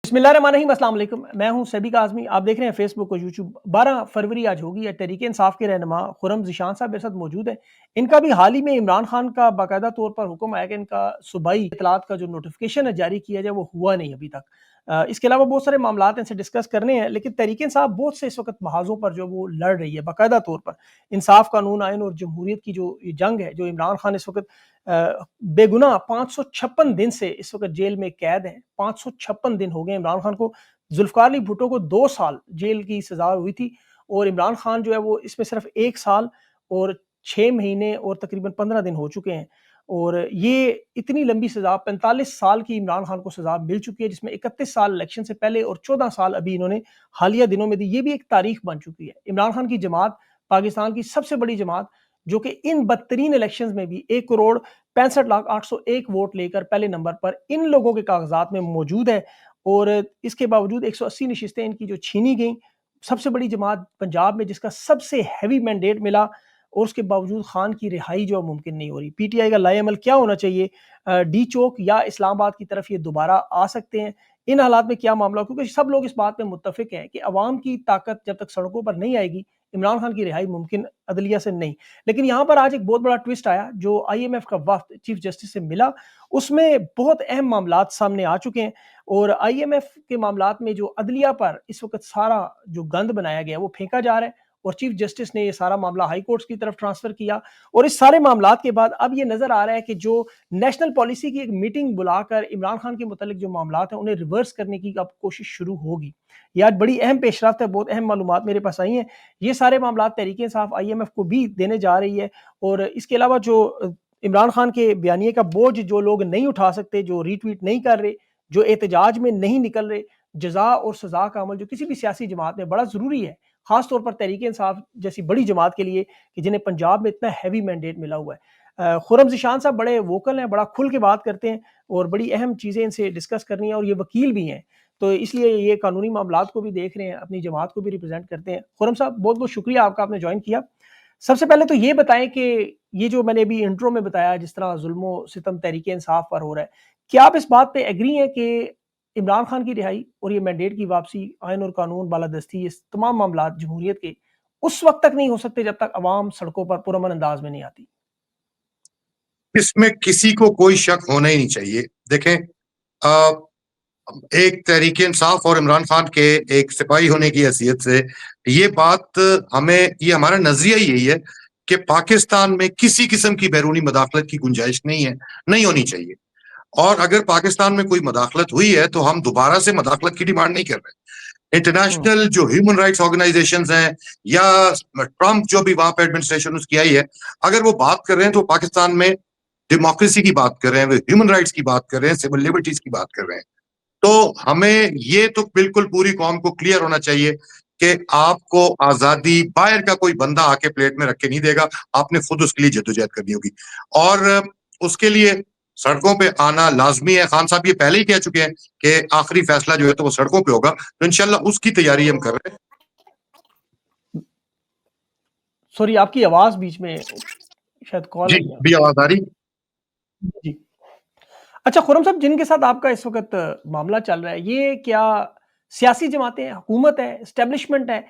बिस्मिल्लाहिर्रहमानिर्रहीम, अस्सलाम वालेकुम। मैं हूं सभी का आज़मी। आप देख रहे हैं फेसबुक और यूट्यूब। 12 फरवरी आज होगी है। तहरीक इंसाफ के रहनुमा खुर्रम ज़ीशान साहब मेरे साथ मौजूद हैं। इनका भी हाल ही में इमरान खान का बाकायदा तौर पर हुक्म आया कि इनका सूबाई इत्तलात का जो नोटिफिकेशन है जारी किया जाए, वो हुआ नहीं अभी तक। इसके अलावा बहुत सारे मामलात इनसे डिस्कस करने हैं, लेकिन तहरीक इंसाफ बहुत से इस वक्त महाजों पर जो वो लड़ रही है बाकायदा तौर पर। इंसाफ, कानून, आइन और जमहूरियत की जो ये जंग है, जो इमरान खान इस वक्त बेगुनाह 556 दिन से इस वक्त जेल में कैद हैं। 556 दिन हो गए इमरान खान को। जुल्फकार अली भुट्टो को 2 साल जेल की सज़ा हुई थी और इमरान खान जो है वो इसमें सिर्फ 1 साल और 6 महीने और तकरीबन 15 दिन हो चुके हैं। और ये इतनी लंबी सज़ा, 45 साल की इमरान खान को सज़ा मिल चुकी है, जिसमें 31 साल इलेक्शन से पहले और 14 साल अभी इन्होंने हालिया दिनों में दी। ये भी एक तारीख बन चुकी है। इमरान खान की जमात पाकिस्तान की सबसे बड़ी जमात, जो कि इन बदतरीन इलेक्शंस में भी 1,65,801 वोट लेकर पहले नंबर पर इन लोगों के कागजात में मौजूद है। और इसके बावजूद 180 नशिस्तें इनकी जो छीनी गई, सबसे बड़ी जमात पंजाब में जिसका सबसे हैवी मैंडेट मिला, और उसके बावजूद खान की रिहाई जो मुमकिन नहीं हो रही। पीटीआई का लाएअमल क्या होना चाहिए? डी चौक या इस्लामाबाद की तरफ ये दोबारा आ सकते हैं? इन हालात में क्या मामला? क्योंकि सब लोग इस बात में मुत्तफिक हैं कि अवाम की ताकत जब तक सड़कों पर नहीं आएगी, इमरान खान की रिहाई मुमकिन अदलिया से नहीं। लेकिन यहाँ पर आज एक बहुत बड़ा ट्विस्ट आया, जो आईएमएफ का वफ्द चीफ जस्टिस से मिला, उसमें बहुत अहम मामलात सामने आ चुके हैं। और आईएमएफ के मामलात में जो अदलिया पर इस वक्त सारा जो गंद बनाया गया वो फेंका जा रहा है, और चीफ जस्टिस ने ये सारा मामला हाई कोर्ट की तरफ ट्रांसफर किया। और इस सारे मामलात के बाद अब ये नजर आ रहा है कि जो नेशनल पॉलिसी की एक मीटिंग बुलाकर इमरान खान के मुतालिक जो मामलात हैं उन्हें रिवर्स करने की अब कोशिश शुरू होगी। ये आज बड़ी अहम पेशरफ्त है, बहुत अहम मालूमात मेरे पास आई हैं। ये सारे मामलात तहरीक इंसाफ आईएमएफ को भी देने जा रही है। और इसके अलावा जो इमरान खान के बयानिए का बोझ जो लोग नहीं उठा सकते, जो रीट्वीट नहीं कर रहे, जो एहतजाज में नहीं निकल रहे, जजा और सजा का अमल जो किसी भी सियासी जमात में बड़ा जरूरी है, खास तौर पर तहरीक इंसाफ जैसी बड़ी जमात के लिए कि जिन्हें पंजाब में इतना हैवी मैंडेट मिला हुआ है। खुर्रम ज़ीशान साहब बड़े वोकल हैं, बड़ा खुल के बात करते हैं और बड़ी अहम चीज़ें इनसे डिस्कस करनी है, और ये वकील भी हैं, तो इसलिए ये कानूनी मामलात को भी देख रहे हैं, अपनी जमात को भी रिप्रेजेंट करते हैं। खुर्रम साहब, बहुत बहुत शुक्रिया आपका, आपने ज्वाइन किया। सबसे पहले तो ये बताएं कि ये जो मैंने अभी इंट्रो में बताया, जिस तरह जुल्म सितम तहरीक इंसाफ पर हो रहा है, क्या आप इस बात पे एग्री हैं कि इमरान खान की रिहाई और ये मैंडेट की वापसी, आइन और कानून, बालादस्ती, ये तमाम मामला जमहूरियत के उस वक्त तक नहीं हो सकते जब तक अवाम सड़कों पर पुरअमन अंदाज में नहीं आती? इसमें किसी को कोई शक होना ही नहीं चाहिए। देखें, अ, एक तहरीक इंसाफ और इमरान खान के एक सिपाही होने की हैसियत से ये बात हमें, ये हमारा नजरिया यही है कि पाकिस्तान में किसी किस्म की बैरूनी मदाखलत की गुंजाइश नहीं है, नहीं होनी चाहिए। और अगर पाकिस्तान में कोई मदाखलत हुई है तो हम दोबारा से मदाखलत की डिमांड नहीं कर रहे। हम्म। इंटरनेशनल जो ह्यूमन राइट्स ऑर्गेनाइजेशंस हैं या ट्रंप जो भी वहां पे एडमिनिस्ट्रेशन उसकी आई है, अगर वो बात कर रहे हैं तो पाकिस्तान में डेमोक्रेसी की बात कर रहे हैं, ह्यूमन राइट्स की बात कर रहे हैं, सिविल लिबर्टीज की बात कर रहे हैं। तो हमें ये तो बिल्कुल पूरी कौम को क्लियर होना चाहिए कि आपको आजादी बाहर का कोई बंदा आके प्लेट में रख के नहीं देगा, आपने खुद उसके लिए जद्दोजहद करनी होगी। और उसके लिए सड़कों पे आना लाजमी है। खान साहब ये पहले ही कह चुके हैं कि आखिरी फैसला जो है तो वो सड़कों पे होगा, तो इंशाल्लाह उसकी तैयारी हम कर रहे हैं। सॉरी, आपकी आवाज बीच में शायद कॉल जी, आई है। भी आवाज आ रही। जी। अच्छा खुर्रम साहब, जिनके साथ आपका इस वक्त मामला चल रहा है, ये क्या सियासी जमातें हैं, हुकूमत है, एस्टेब्लिशमेंट है?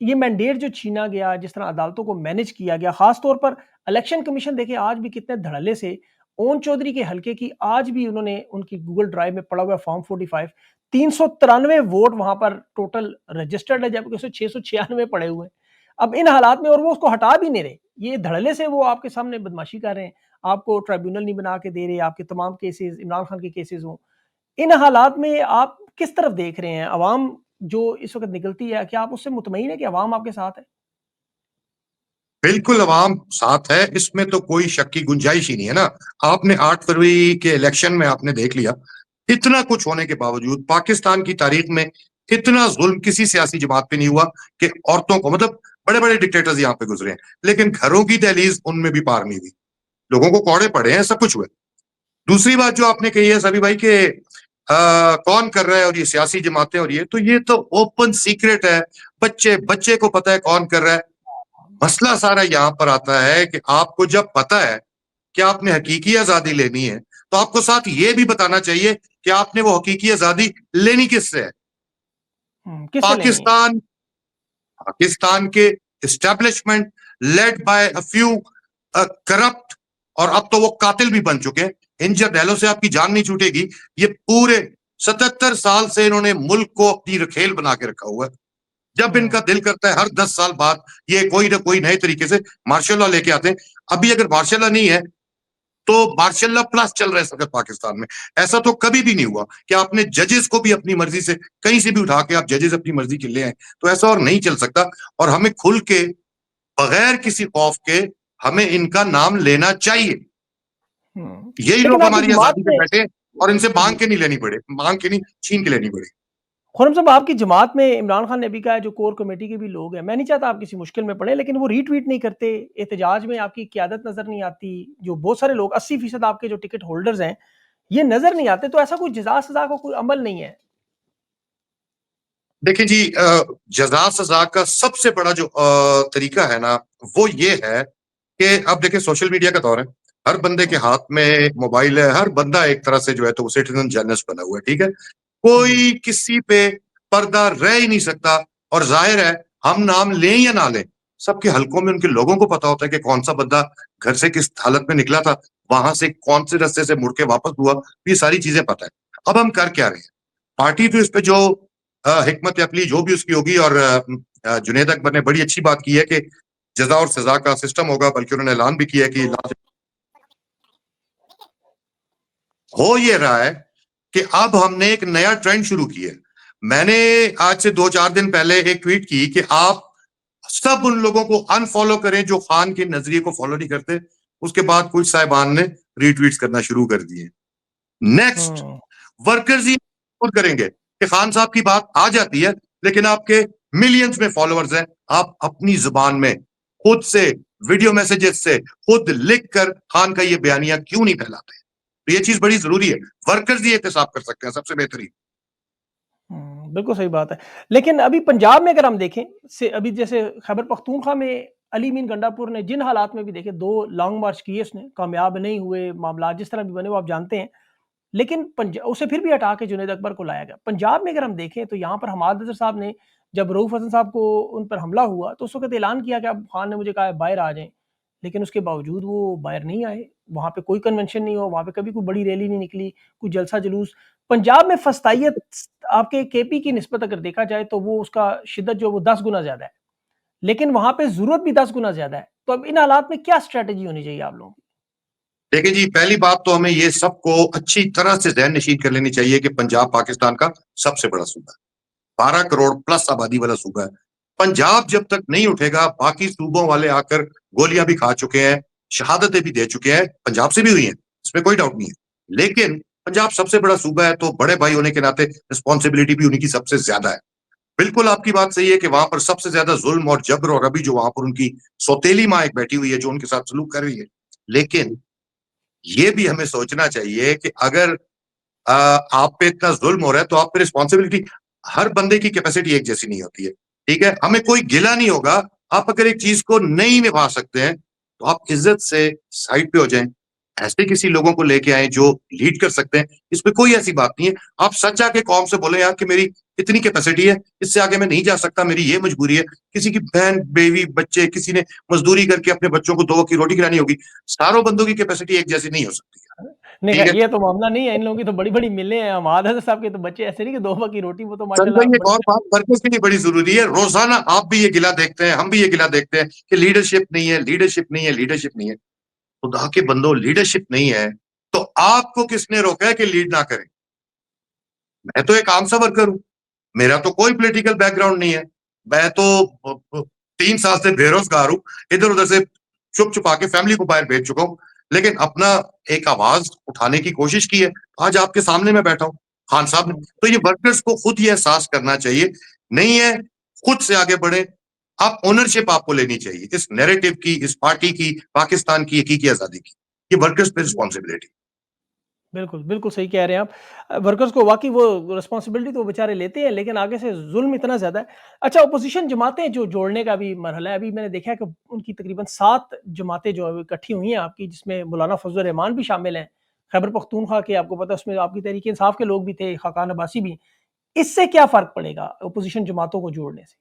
ये मैंडेट जो छीना गया, जिस तरह अदालतों को मैनेज किया गया, खास तौर पर इलेक्शन कमीशन देखिए आज भी कितने धड़ल्ले से ओन चौधरी के हल्के की, आज भी उन्होंने उनकी गूगल ड्राइव में पड़ा हुआ फॉर्म 45, 393 वोट वहां पर टोटल रजिस्टर्ड है, जबकि उसमें 696 पड़े हुए हैं। अब इन हालात में और वो उसको हटा भी नहीं रहे, ये धड़ल्ले से वो आपके सामने बदमाशी कर रहे हैं, आपको ट्राइब्यूनल नहीं बना के दे रहे, आपके तमाम केसेस इमरान खान के केसेस हों। इन हालात में आप किस तरफ देख रहे हैं? अवाम जो इस वक्त निकलती है, क्या आप उससे मुतमईन है कि अवाम आपके साथ है? बिल्कुल अवाम साथ है, इसमें तो कोई शक की गुंजाइश ही नहीं है ना। आपने 8 फरवरी के इलेक्शन में आपने देख लिया, इतना कुछ होने के बावजूद पाकिस्तान की तारीख में इतना जुल्म किसी सियासी जमात पे नहीं हुआ कि औरतों को, मतलब बड़े बड़े डिक्टेटर्स यहाँ पे गुजरे हैं, लेकिन घरों की दहलीज उनमें भी पार नहीं हुई। लोगों को कौड़े पड़े हैं, सब कुछ हुए। दूसरी बात जो आपने कही है सभी भाई के, कौन कर रहा है और ये सियासी जमातें, और ये तो ओपन सीक्रेट है। बच्चे बच्चे को पता है कौन कर रहा है। मसला सारा यहाँ पर आता है कि आपको जब पता है कि आपने हकीकी आजादी लेनी है, तो आपको साथ ये भी बताना चाहिए कि आपने वो हकीकी आजादी लेनी किससे है। किससे लेनी है? पाकिस्तान पाकिस्तान के establishment led by a few corrupt, और अब तो वो कातिल भी बन चुके हैं। इन जरनैलों से आपकी जान नहीं छूटेगी। ये पूरे 77 साल से इन्होंने मुल्क को अपनी रखेल बना के रखा हुआ है। जब इनका दिल करता है हर 10 साल बाद ये कोई ना कोई नए तरीके से मार्शल लॉ लेके आते हैं। अभी अगर मार्शल लॉ नहीं है तो मार्शल लॉ प्लस चल रहा है इस वक्त पाकिस्तान में। ऐसा तो कभी भी नहीं हुआ कि आपने जजेस को भी अपनी मर्जी से कहीं से भी उठा के आप जजेस अपनी मर्जी के ले आए। तो ऐसा और नहीं चल सकता, और हमें खुल के बगैर किसी खौफ के हमें इनका नाम लेना चाहिए। यही लेकिन लोग आपकी हमारी जमात आजादी पे में बैठे और इनसे जी, मांग के नहीं लेनी पड़े, मांग के नहीं, छीन के लेनी पड़े। खुर्रम साहब आपकी जमात में इमरान खान ने भी कहा है, जो कोर कमेटी के भी लोग हैं, मैं नहीं चाहता आप किसी मुश्किल में पड़े, लेकिन वो रीट्वीट नहीं करते, एहतजाज में आपकी क़यादत नज़र नहीं आती, जो बहुत सारे लोग 80% आपके जो टिकट होल्डर्स हैं, ये नज़र नहीं आते, तो ऐसा कोई जज़ा सज़ा का कोई अमल नहीं है? देखिए जी, जजा सजा का सबसे बड़ा जो तरीका है ना, वो ये है कि अब देखिए सोशल मीडिया का दौर है। हर बंदे के हाथ में मोबाइल है, हर बंदा एक तरह से जो है तो वो सिटीजन जर्नलिस्ट बना हुआ है, ठीक है? जी। कोई किसी पे पर्दा रह ही नहीं सकता, और जाहिर है हम नाम लें या ना लें, सबके हलकों में उनके लोगों को पता होता है कि कौन सा बंदा घर से किस हालत में निकला था, वहां से कौन से रास्ते से मुड़ के वापस हुआ, ये सारी चीजें पता है। अब हम कर क्या रहे हैं? पार्टी तो इस पे जो हिकमत अमली जो भी उसकी होगी, और जुनैद अकबर ने बड़ी अच्छी बात की है कि जजा और सजा का सिस्टम होगा, बल्कि उन्होंने ऐलान भी किया है कि हो ये रहा है कि अब हमने एक नया ट्रेंड शुरू किया है। मैंने आज से 2-4 दिन पहले एक ट्वीट की कि आप सब उन लोगों को अनफॉलो करें जो खान के नजरिए को फॉलो नहीं करते। उसके बाद कुछ साहिबान ने रीट्वीट्स करना शुरू कर दिए। नेक्स्ट, हुँ। वर्कर्स ही खुद करेंगे कि खान साहब की बात आ जाती है, लेकिन आपके मिलियंस में फॉलोअर्स हैं, आप अपनी जुबान में खुद से वीडियो मैसेजेस से खुद लिख कर खान का ये बयानिया क्यों नहीं फैलाते? तो ये चीज बड़ी जरूरी है। वर्कर्स ही एहतसाब कर सकते हैं सबसे बेहतरीन। बिल्कुल सही बात है। लेकिन अभी पंजाब में अगर हम देखें से अभी जैसे खैबर पख्तूनख्वा में अली मीन गंडापुर ने जिन हालात में भी देखे 2 लॉन्ग मार्च किए उसने, कामयाब नहीं हुए, मामला जिस तरह भी बने वो आप जानते हैं। लेकिन पंजा उसे फिर भी हटा के जुनैद अकबर को लाया गया। पंजाब में अगर हम देखें तो यहाँ पर हमाद अज़हर साहब ने जब रऊफ़ हसन साहब को उन पर हमला हुआ तो उस वक़्त ऐलान किया कि अब खान ने मुझे कहा है बाहर आ जाएँ। लेकिन उसके बावजूद वो बाहर नहीं आए। वहाँ पे कोई कन्वेंशन नहीं हुआ, वहाँ पे कभी कोई बड़ी रैली नहीं निकली, कोई जलसा-जुलूस। पंजाब में फस्तायत आपके केपी की निस्बत अगर देखा जाए तो वो उसका शिद्दत जो वो 10 गुना ज़्यादा है। लेकिन वहाँ पे ज़रूरत भी 10 गुना ज़्यादा है। तो अब इन हालात में क्या स्ट्रैटेजी होनी चाहिए आप लोगों की? देखिए जी, पहली बात तो हमें ये सबको अच्छी तरह से ज़हन नशीन कर लेनी चाहिए कि पंजाब पाकिस्तान का सबसे बड़ा सूबा है। 12 करोड़ प्लस आबादी वाला सूबा है। पंजाब जब तक नहीं उठेगा, बाकी सूबों वाले आकर गोलियां भी खा चुके हैं, शहादतें भी दे चुके हैं, पंजाब से भी हुई हैं, इसमें कोई डाउट नहीं है। लेकिन पंजाब सबसे बड़ा सूबा है, तो बड़े भाई होने के नाते रिस्पॉन्सिबिलिटी भी उन्हीं की सबसे ज्यादा है। बिल्कुल आपकी बात सही है कि वहां पर सबसे ज्यादा जुल्म और जबर, और अभी जो वहां पर उनकी सौतेली माँ एक बैठी हुई है जो उनके साथ सलूक कर रही है। लेकिन ये भी हमें सोचना चाहिए कि अगर आप पे इतना जुल्म हो रहा है तो आप पे रिस्पॉन्सिबिलिटी, हर बंदे की कैपेसिटी एक जैसी नहीं होती है, ठीक है? हमें कोई गिला नहीं होगा। आप अगर एक चीज को नहीं निभा सकते हैं तो आप इज्जत से साइड पे हो जाएं। ऐसे किसी लोगों को लेके आए जो लीड कर सकते हैं, इसमें कोई ऐसी बात नहीं है। आप सच आके कौम से बोले यार कि मेरी इतनी कैपेसिटी है, इससे आगे मैं नहीं जा सकता, मेरी ये मजबूरी है। किसी की बहन बेवी बच्चे, किसी ने मजदूरी करके अपने बच्चों को 2 वक्त की रोटी खिलानी होगी। सारों बंदों की कैपेसिटी एक जैसी नहीं हो सकती है, नहीं ठीक खैर है? ये तो मामला नहीं है, इन लोगों की तो बड़ी-बड़ी मिलें हैं, हमाद हसन साहब के तो बच्चे ऐसे नहीं कि 2 वक़्त की रोटी, वो तो सन माशाल्लाह भाई एक बड़े और बात वर्कर्स के लिए बड़ी जरूरी है। रोजाना आप भी ये गिला देखते हैं, हम भी ये गिला देखते हैं कि लीडरशिप नहीं है, लीडरशिप नहीं है, लीडरशिप नहीं है। खुदा के बंदो, लीडरशिप नहीं है तो आपको किसने रोका है कि लीड ना करें? मैं तो एक आम सा वर्कर हूं, मेरा तो कोई पॉलिटिकल बैकग्राउंड नहीं है। मैं तो 3 साल से बेरोजगार हूं, इधर उधर से छुप छुपा के फैमिली को बाहर भेज चुका हूं, लेकिन अपना एक आवाज उठाने की कोशिश की है। आज आपके सामने मैं बैठा हूं, खान साहब ने। तो ये वर्कर्स को खुद ये एहसास करना चाहिए, नहीं है खुद से आगे बढ़े। आप ओनरशिप आपको लेनी चाहिए इस नैरेटिव की, इस पार्टी की, पाकिस्तान की हकीकी आजादी की। ये वर्कर्स पे रिस्पॉन्सिबिलिटी। बिल्कुल, बिल्कुल सही कह रहे हैं आप। वर्कर्स को वाक़ई वो रिस्पॉन्सिबिलिटी तो वो बेचारे लेते हैं, लेकिन आगे से ज़ुल्म इतना ज़्यादा है। अच्छा, ऑपोज़िशन जमातें जो जोड़ने का भी मरहला है, अभी मैंने देखा है कि उनकी तकरीबन 7 जमातें जो है वो इकट्ठी हुई हैं आपकी, जिसमें मौलाना फज़ल रहमान भी शामिल हैं, खैबर पख्तूनख्वा के, आपको पता है उसमें आपकी तहरीक इंसाफ के लोग भी थे, खाकान अब्बासी भी। इससे क्या फ़र्क पड़ेगा अपोज़िशन जमातों को जोड़ने से?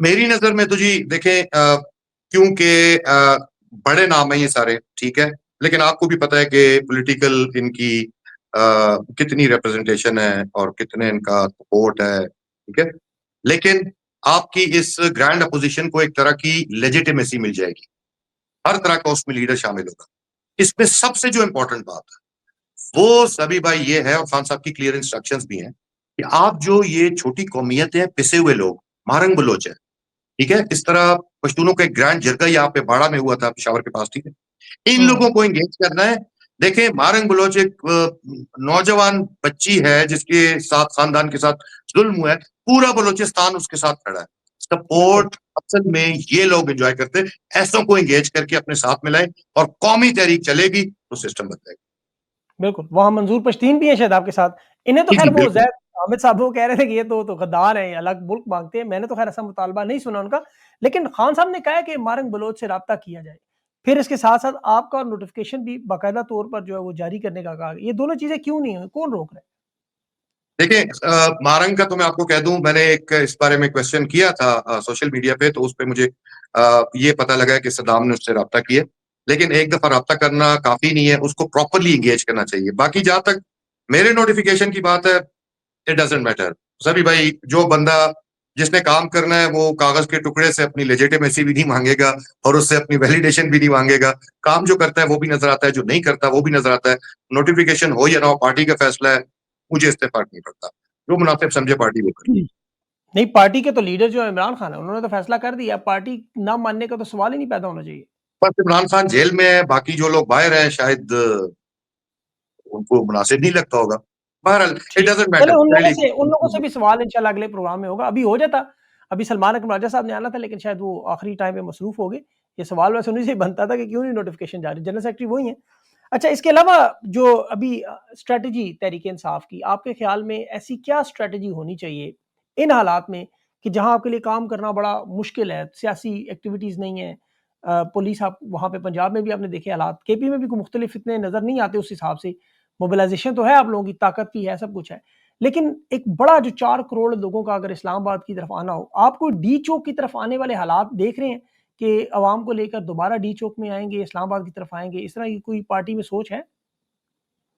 मेरी नज़र में तो जी देखें, क्योंकि बड़े नाम हैं ये सारे, ठीक है? लेकिन आपको भी पता है कि पॉलिटिकल इनकी कितनी रिप्रेजेंटेशन है और कितने इनका सपोर्ट है, ठीक है? लेकिन आपकी इस ग्रैंड अपोज़िशन को एक तरह की लेजिटिमेसी मिल जाएगी। हर तरह का उसमें लीडर शामिल होगा। इसमें सबसे जो इम्पोर्टेंट बात है, वो सभी भाई ये है, और खान साहब की क्लियर इंस्ट्रक्शंस भी हैं, कि आप जो ये छोटी कौमियतें हैं, पिसे हुए लोग, मारंग बलोच है, ठीक है? इस तरह पश्तूनों का एक ग्रैंड जरगा यहाँ पे बाड़ा में हुआ था, पेशावर के पास, ठीक है? इन हुँ, लोगों को एंगेज करना है। देखिए, मारंग बलोच एक नौजवान बच्ची है जिसके साथ खानदान के साथ जुल्म हुआ है, पूरा बलोचिस्तान उसके साथ खड़ा है। बिल्कुल, सपोर्ट असल में ये लोग एंजॉय करते हैं। ऐसों को एंगेज करके अपने साथ मिलाएं, और कौमी तहरीक चलेगी तो सिस्टम बदलेगा। बिल्कुल। वहाँ मंजूर पश्तीन भी हैं शायद आपके साथ। इन्हें तो जी ख़ैर जी, वो बिल्कुल। ज़ैद हामिद साहब वो कह रहे थे कि ये तो गद्दार हैं, अलग मुल्क माँगते हैं। मैंने तो ख़ैर ऐसा मुतालबा नहीं सुना उनका। लेकिन खान साहब ने कहा है कि मारंग बलोच से राब्ता किया जाए। फिर इसके साथ-साथ आपका नोटिफ़िकेशन भी बाकायदा तौर पर जो है वो जारी करने का कहा। ये दोनों चीज़ें क्यों नहीं हुई? कौन रोक रहा है? देखिए, मारंग का तो मैं आपको कह दूं, मैंने एक इस बारे में क्वेश्चन किया था सोशल मीडिया पे, तो उस पे मुझे ये पता लगा कि सद्दाम ने उससे राब्ता किया। लेकिन एक दफा राब्ता करना काफी नहीं है, उसको प्रॉपरली एंगेज करना चाहिए। बाकी जहां तक मेरे नोटिफिकेशन की बात है, इट डजेंट मैटर। सभी भाई, जो बंदा जिसने काम करना है वो कागज के टुकड़े से अपनी लेजिटिमेसी भी नहीं मांगेगा, और उससे अपनी वैलिडेशन भी नहीं मांगेगा। काम जो करता है वो भी नजर आता है, जो नहीं करता वो भी नजर आता है। नोटिफिकेशन हो या ना हो, पार्टी का फैसला है, मुझे इससे फर्क नहीं पड़ता। जो मुनासिब समझे पार्टी वो करे। हुँ। नहीं, पार्टी के तो लीडर जो है इमरान खान है, उन्होंने तो फ़ैसला कर दिया। पार्टी ना मानने का तो सवाल ही नहीं पैदा होना चाहिए। बस इमरान खान जेल में है, बाकी जो लोग बाहर हैं शायद उनको मुनासिब नहीं लगता होगा। बहरहाल, इट ठीक। डजंट चलें, मैटर रियली। उन लोगों से भी सवाल इंशाल्लाह अगले प्रोग्राम में होगा। अभी हो जाता, अभी सलमान अकबर राजा साहब ने आना था, लेकिन शायद वो आखिरी टाइम पे मसरूफ़ हो गए। ये सवाल वैसे उन्हीं से ही बनता था कि क्यों नहीं नोटिफ़िकेशन जारी, जनरल सेक्रेटरी वही हैं। अच्छा, इसके अलावा जो अभी स्ट्रैटेजी तहरीक-ए-इंसाफ की, आपके ख़्याल में ऐसी क्या स्ट्रैटेजी होनी चाहिए इन हालात में कि जहाँ आपके लिए काम करना बड़ा मुश्किल है, सियासी एक्टिविटीज़ नहीं है, पुलिस आप वहाँ पे पंजाब में भी आपने देखे हालात, केपी में भी कोई मुख्तलिफ इतने नज़र नहीं आते उस हिसाब से, मोबिलाइज़ेशन तो है आप लोगों की, ताकत भी है, सब कुछ है। लेकिन एक बड़ा जो 4 करोड़ लोगों का अगर इस्लामाबाद की तरफ आना हो, आप कोई डी चौक की तरफ आने वाले हालात देख रहे हैं कि अवाम को लेकर दोबारा डी चौक में आएँगे, इस्लामाबाद की तरफ आएँगे, इस तरह की कोई पार्टी में सोच है?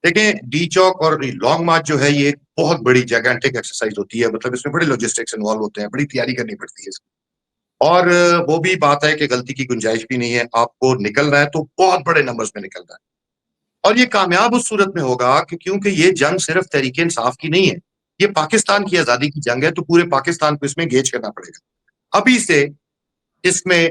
देखिए, डी चौक और लॉन्ग मार्च जो है, ये एक बहुत बड़ी जायगेंटिक एक्सरसाइज होती है। मतलब इसमें बड़े लॉजिस्टिक्स इन्वॉल्व होते हैं, बड़ी तैयारी करनी पड़ती है इसकी। और वो भी बात है कि गलती की गुंजाइश भी नहीं है। आपको निकलना है तो बहुत बड़े नंबर्स में निकलना है, और ये कामयाब उस सूरत में होगा कि क्योंकि ये जंग सिर्फ तहरीक इंसाफ की नहीं है, ये पाकिस्तान की आजादी की जंग है, तो पूरे पाकिस्तान को इसमें गेज करना पड़ेगा अभी से। इसमें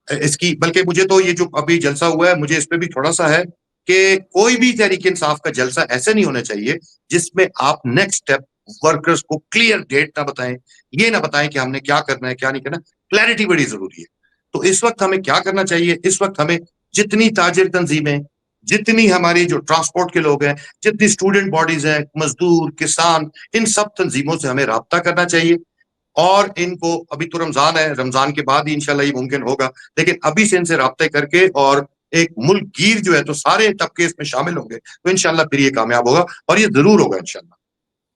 इसकी, बल्कि मुझे तो ये जो अभी जलसा हुआ है, मुझे इस पे भी थोड़ा सा है कि कोई भी तहरीक इंसाफ का जलसा ऐसे नहीं होना चाहिए जिसमें आप नेक्स्ट स्टेप वर्कर्स को क्लियर डेट ना बताएं, ये ना बताएं कि हमने क्या करना है क्या नहीं करना। क्लैरिटी बड़ी जरूरी है। तो इस वक्त हमें क्या करना चाहिए? इस वक्त हमें जितनी ताजिर तंजीमें, जितनी हमारी जो ट्रांसपोर्ट के लोग हैं, जितनी स्टूडेंट बॉडीज हैं, मजदूर, किसान, इन सब तंजीमों से हमें राब्ता करना चाहिए। और इनको, अभी तो रमजान है, रमजान के बाद ही इंशाल्लाह ये मुमकिन होगा, लेकिन अभी से इनसे राब्ते करके, और एक मुल्क गिर जो है तो सारे तबके इसमें शामिल होंगे, तो इंशाल्लाह फिर ये कामयाब होगा, और ये जरूर होगा इंशाल्लाह।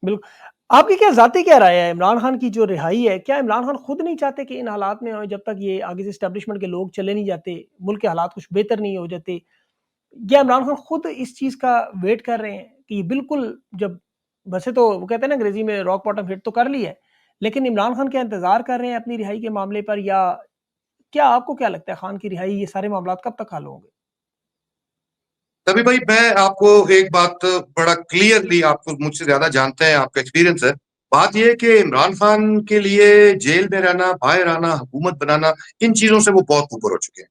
बिल्कुल। आपकी क्या ज़ाती क्या राय है इमरान खान की जो रिहाई है, क्या इमरान खान खुद नहीं चाहते कि इन हालात में जब तक ये आगे से एस्टेब्लिशमेंट के लोग चले नहीं जाते, मुल्क के हालात कुछ बेहतर नहीं हो जाते, क्या इमरान खान खुद इस चीज़ का वेट कर रहे हैं कि ये बिल्कुल जब, वैसे तो वो कहते हैं ना अंग्रेज़ी में रॉक बॉटम हिट तो कर लिया है, लेकिन इमरान खान क्या इंतज़ार कर रहे हैं अपनी रिहाई के मामले पर, या क्या आपको क्या लगता है खान की रिहाई ये सारे मामलात कब तक हल होंगे? तभी भाई, मैं आपको एक बात बड़ा क्लियरली, आपको मुझसे ज्यादा जानते हैं, आपका एक्सपीरियंस है। बात यह है कि इमरान खान के लिए जेल में रहना, बाहर आना, हुकूमत बनाना, इन चीजों से वो बहुत ऊपर हो चुके हैं,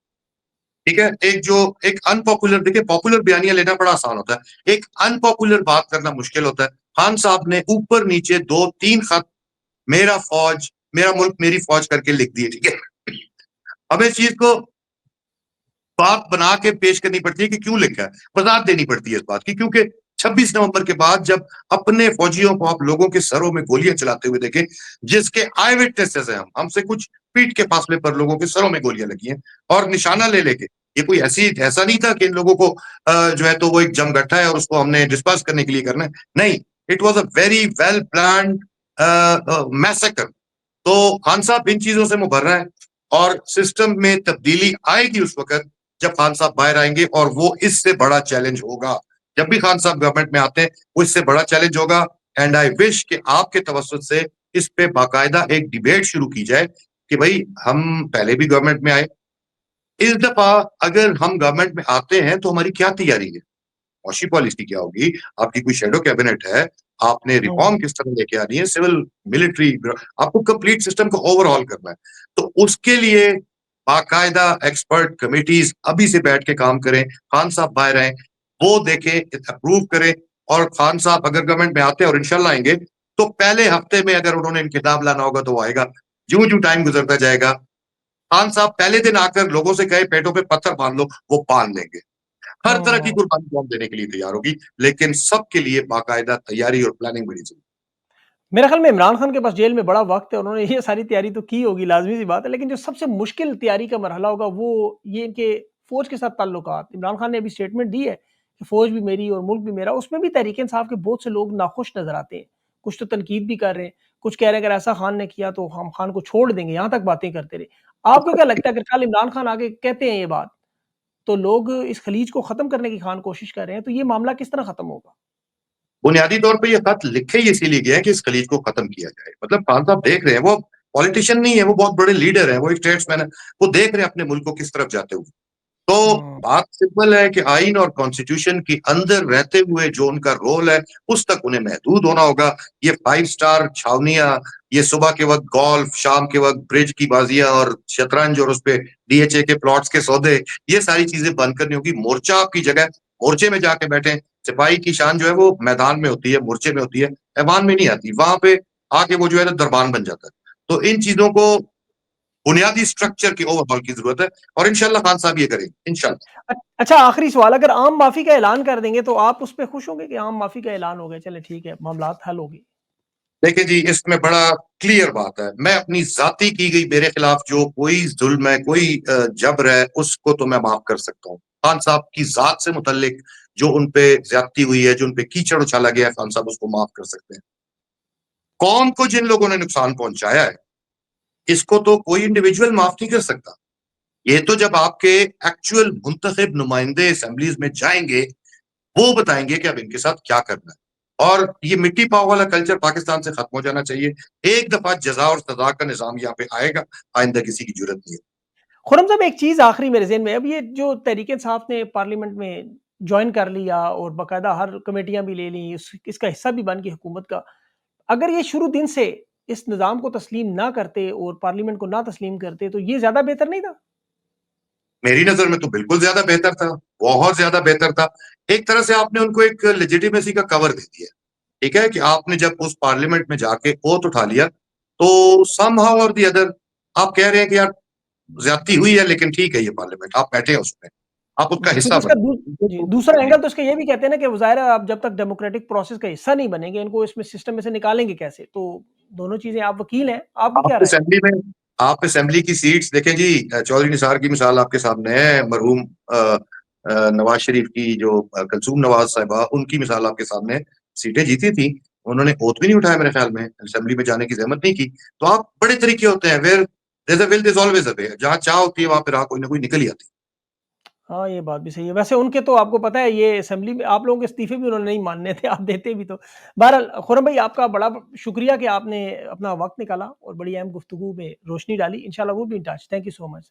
ठीक है? एक अनपॉपुलर, देखिए, पॉपुलर बयानियां लेना बड़ा आसान होता है, एक अनपॉपुलर बात करना मुश्किल होता है। खान साहब ने ऊपर नीचे 2-3 खत मेरा फौज, मेरा मुल्क, मेरी फौज करके लिख दिए, ठीक है? अब इस चीज को बात बना के पेश करनी पड़ती है कि क्यों लिखा है, वजाहत देनी पड़ती है इस बात की, क्योंकि 26 नवंबर के बाद जब अपने फौजियों को आप लोगों के सरों में गोलियां चलाते हुए देखें, जिसके आई विटनेसेस हैं, हम हमसे कुछ फीट के फासले पर लोगों के सरों में गोलियां लगी हैं, और निशाना ले लेके ये कोई ऐसा नहीं था कि इन लोगों को जो है तो वो एक जमगट्टा है और उसको हमने डिस्पर्स करने के लिए करना है। नहीं, it was a very well planned massacre. तो खान साहब इन चीजों से मुभर रहा है और सिस्टम में तब्दीली आएगी उस वक्त जब खान साहब बाहर आएंगे, और वो इससे बड़ा चैलेंज होगा। जब भी खान साहब गवर्नमेंट में आते हैं वो इससे बड़ा चैलेंज होगा। एंड आई विश कि आपके तवज्जुह से इस पे बाकायदा एक डिबेट शुरू की जाए कि भाई हम पहले भी गवर्नमेंट में आए, इस दफा अगर हम गवर्नमेंट में आते हैं तो हमारी क्या तैयारी है, पॉशी पॉलिसी क्या होगी, आपकी कोई शेडो कैबिनेट है, आपने रिफॉर्म हुँ। किस तरह लेके आनी है, सिविल मिलिट्री आपको कंप्लीट सिस्टम को ओवरऑल करना है। तो उसके लिए बाकायदा एक्सपर्ट कमिटीज अभी से बैठ के काम करें, खान साहब बाहर आए, वो देखें, अप्रूव करें। और खान साहब अगर गवर्नमेंट में आते हैं और इंशाल्लाह आएंगे तो पहले हफ्ते में अगर उन्होंने इनकिलाब लाना होगा तो वो आएगा। ज्यों ज्यों टाइम गुजरता जाएगा, खान साहब पहले दिन आकर लोगों से कहे पेटों पे पत्थर बांध लो, वो बांध लेंगे। हर तरह की हुँ। कुर्बानी कौम देने के लिए तैयार होगी, लेकिन सबके लिए बाकायदा तैयारी और प्लानिंग बड़ी जरूरी मेरे ख़्याल में इमरान खान के पास जेल में बड़ा वक़्त है, उन्होंने ये सारी तैयारी तो की होगी, लाज़मी-सी बात है, लेकिन जो सबसे मुश्किल तैयारी का मरहला होगा वो ये इनके फ़ौज के साथ ताल्लुकात। इमरान खान ने अभी स्टेटमेंट दी है कि फ़ौज भी मेरी और मुल्क भी मेरा, उसमें भी तहरीक-ए-इंसाफ के बहुत से लोग नाखुश नज़र आते हैं। कुछ तो तनकीद भी कर रहे हैं, कुछ कह रहे हैं अगर ऐसा खान ने किया तो हम खान को छोड़ देंगे, यहाँ तक बातें करते रहे। आपको क्या है। लगता है अगर कल इमरान खान आके कहते हैं ये बात, तो लोग इस खलीज को ख़त्म करने की खान कोशिश कर रहे हैं, तो ये मामला किस तरह ख़त्म होगा? बुनियादी तौर पे ये खत लिखे ही इसीलिए गए हैं कि इस खलीज को खत्म किया जाए। मतलब खान साहब देख रहे हैं, वो पॉलिटिशियन नहीं है, वो बहुत बड़े लीडर हैं, वो एक स्टेट्समैन है, वो देख रहे हैं अपने मुल्क को किस तरफ जाते हुए। तो हुँ। बात सिंपल है कि आइन और कॉन्स्टिट्यूशन के अंदर रहते हुए जो उनका रोल है उस तक उन्हें महदूद होना होगा। ये 5 स्टार छावनियां, ये सुबह के वक्त गोल्फ, शाम के वक्त ब्रिज की बाजियां और शतरंज और उस पे डीएचए के प्लॉट्स के सौदे, ये सारी चीजें बंद करनी होगी। मोर्चा आपकी जगह मोर्चे में जाके बैठे। सिपाही की शान जो है वो मैदान में होती है, मोर्चे में होती है, ऐवान में नहीं आती। वहां पे आके वो जो है ना दरबान बन जाता है। तो इन चीजों को बुनियादी स्ट्रक्चर की ओवरहॉल की जरूरत है और इंशाल्लाह खान साहब ये करेंगे इंशाल्लाह। अच्छा आखिरी सवाल अगर आम माफ़ी का ऐलान कर देंगे तो आप उस पे खुश होंगे कि आम माफ़ी का ऐलान हो गया, चलें ठीक है, मामलात हल हो गए? देखिए जी, इसमें बड़ा क्लियर बात है। मैं अपनी ज़ाती की गई मेरे खिलाफ जो कोई ज़ुल्म है, कोई जबर है, उसको तो मैं माफ़ कर सकता हूँ। खान साहब की ज़ात से मुतल्लिक जो उन पे ज़्यादती हुई है, जो उन पे कीचड़ उछाला गया है, खान साहब उसको माफ़ कर सकते हैं। कौम को जिन लोगों ने नुकसान पहुँचाया है, इसको तो कोई इंडिविजुअल माफ़ नहीं कर सकता। ये तो जब आपके एक्चुअल मुंतखब नुमाइंदे असेंबलीज़ में जाएँगे, वो बताएँगे कि अब इनके साथ क्या करना है। और ये मिट्टी पाव वाला कल्चर पाकिस्तान से खत्म हो जाना चाहिए। एक दफ़ा जज़ा और सज़ा का निज़ाम यहाँ पे आएगा, आइंदा किसी की ज़रूरत नहीं है। खुर्रम साहब एक चीज़ आखिरी मेरे ज़हन में है, अब ये जो तहरीक-ए-इंसाफ ने पार्लियामेंट में जॉइन कर लिया और बाकायदा हर कमेटियाँ भी ले ली, इसका हिस्सा भी बन गई हुकूमत का। अगर ये शुरू दिन से इस निज़ाम को तस्लीम ना करते और पार्लियामेंट को ना तस्लीम करते, तो ये ज़्यादा बेहतर नहीं था? मेरी नज़र में तो बिल्कुल ज़्यादा बेहतर था, बहुत ज़्यादा बेहतर था। एक तरह से आपने उनको एक लेजिटिमेसी का कवर दे दिया। ठीक है? कि आपने जब उस पार्लियामेंट में जाके ओथ उठा लिया, तो समहाउ और द अदर आप कह रहे हैं कि यार ज़्यादती हुई है लेकिन ठीक है ये पार्लियामेंट, आप बैठे हैं उसमें, आप उसका हिस्सा क्योंकि इसका बने। जी, दूसरा एंगल तो इसका ये भी कहते हैं ना कि वो ज़ाहिर है आप जब तक डेमोक्रेटिक प्रोसेस का हिस्सा नहीं बनेंगे, इनको इसमें सिस्टम में से निकालेंगे कैसे? तो दोनों चीज़ें आप वकील हैं, आपकी क्या आप राय है? असेंबली में आप असेंबली की सीट्स देखें जी, चौधरी निसार की मिसाल आपके सामने है, मरहूम नवाज शरीफ की जो कलसूम नवाज साहिबा, उनकी मिसाल आपके सामने है। सीटें जीती थी, उन्होंने ओथ भी नहीं उठाया मेरे ख्याल में, असेंबली में जाने की ज़हमत नहीं की। तो आप बड़े तरीके होते हैं, where there is a will there is always a way. जहाँ चाह होती है वहाँ पे राह कोई ना कोई निकल ही आती है। हाँ, ये बात भी सही है। वैसे उनके तो आपको पता है ये असेंबली में आप लोगों के इस्तीफ़े भी उन्होंने नहीं मानने थे, आप देते भी तो। बहरहाल खुर्रम भाई आपका बड़ा शुक्रिया कि आपने अपना वक़्त निकाला और बड़ी अहम गुफ्तगू में रोशनी डाली। इंशाल्लाह will be in touch. Thank you so much.